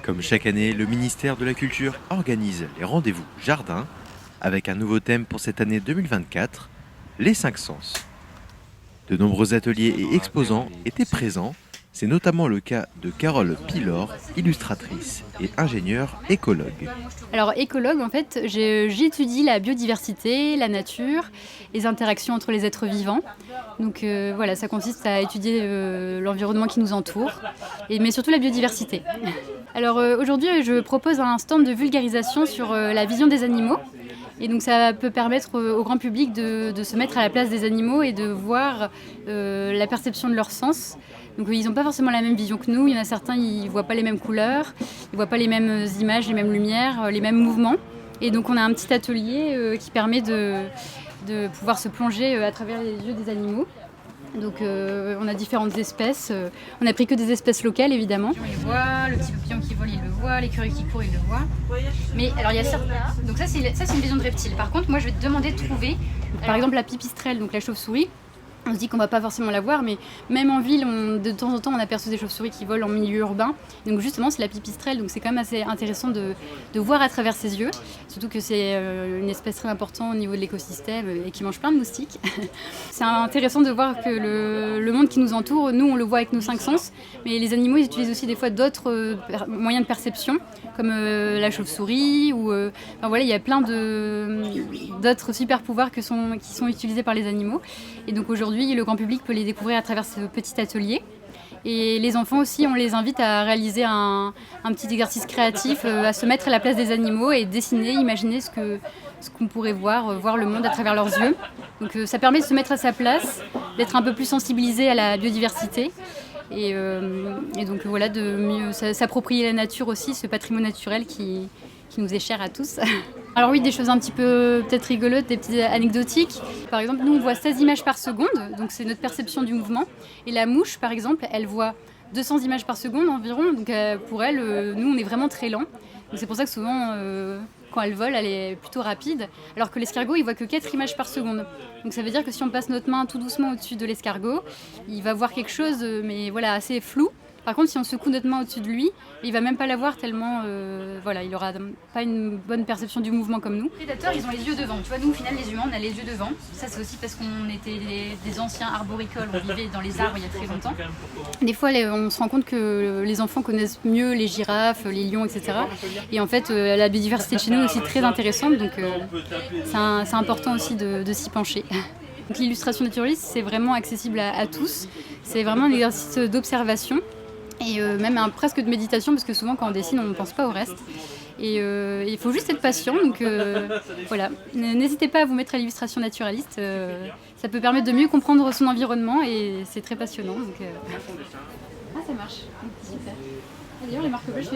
Comme chaque année, le ministère de la Culture organise les rendez-vous jardin avec un nouveau thème pour cette année 2024, les cinq sens. De nombreux ateliers et exposants étaient présents. C'est notamment le cas de Carole Pilor, illustratrice et ingénieure écologue. Alors écologue, en fait, j'étudie la biodiversité, la nature, les interactions entre les êtres vivants. Donc voilà, ça consiste à étudier l'environnement qui nous entoure, mais surtout la biodiversité. Alors aujourd'hui, je propose un stand de vulgarisation sur la vision des animaux. Et donc ça peut permettre au grand public de se mettre à la place des animaux et de voir la perception de leur sens. Donc ils n'ont pas forcément la même vision que nous. Il y en a certains, ils ne voient pas les mêmes couleurs, ils ne voient pas les mêmes images, les mêmes lumières, les mêmes mouvements. Et donc on a un petit atelier qui permet de pouvoir se plonger à travers les yeux des animaux. Donc on a différentes espèces. On a pris que des espèces locales évidemment. On les voit, le petit papillon qui vole il le voit, l'écureuil qui court il le voit. Mais alors il y a certains. Donc ça c'est une vision de reptile. Par contre moi je vais te demander de trouver par exemple la pipistrelle, donc la chauve-souris. On se dit qu'on va pas forcément la voir, mais même en ville, de temps en temps, on aperçoit des chauves-souris qui volent en milieu urbain. Donc justement, c'est la pipistrelle, donc c'est quand même assez intéressant de voir à travers ses yeux. Surtout que c'est une espèce très importante au niveau de l'écosystème et qui mange plein de moustiques. C'est intéressant de voir que le monde qui nous entoure, nous, on le voit avec nos cinq sens, mais les animaux, ils utilisent aussi des fois d'autres moyens de perception, comme la chauve-souris, ou enfin, voilà, il y a plein d'autres super pouvoirs qui sont utilisés par les animaux. Et donc aujourd'hui, le grand public peut les découvrir à travers ce petit atelier. Et les enfants aussi, on les invite à réaliser un petit exercice créatif, à se mettre à la place des animaux et dessiner, imaginer ce qu'on pourrait voir le monde à travers leurs yeux. Donc ça permet de se mettre à sa place, d'être un peu plus sensibilisé à la biodiversité. Et donc voilà, de mieux s'approprier la nature aussi, ce patrimoine naturel qui nous est cher à tous. Alors oui, des choses un petit peu peut-être rigolotes, des petites anecdotiques. Par exemple, nous on voit 16 images par seconde, donc c'est notre perception du mouvement. Et la mouche, par exemple, elle voit 200 images par seconde environ, donc pour elle, nous on est vraiment très lent. Donc c'est pour ça que souvent, quand elle vole, elle est plutôt rapide, alors que l'escargot, il voit que 4 images par seconde. Donc ça veut dire que si on passe notre main tout doucement au-dessus de l'escargot, il va voir quelque chose, mais voilà, assez flou. Par contre, si on secoue notre main au-dessus de lui, il va même pas la voir tellement, voilà, il aura pas une bonne perception du mouvement comme nous. Les prédateurs, ils ont les yeux devant. Tu vois, nous, au final, les humains, on a les yeux devant. Ça, c'est aussi parce qu'on était des anciens arboricoles, on vivait dans les arbres il y a très longtemps. Des fois, on se rend compte que les enfants connaissent mieux les girafes, les lions, etc. Et en fait, la biodiversité de chez nous est aussi très intéressante, donc c'est important aussi de s'y pencher. Donc, l'illustration naturaliste, c'est vraiment accessible à tous. C'est vraiment un exercice d'observation. Et même presque de méditation, parce que souvent quand on dessine on ne pense pas au reste. Et il faut juste être patient, donc voilà. N'hésitez pas à vous mettre à l'illustration naturaliste, ça peut permettre de mieux comprendre son environnement et c'est très passionnant. Donc, Ah ça marche, super. D'ailleurs les marque-pages,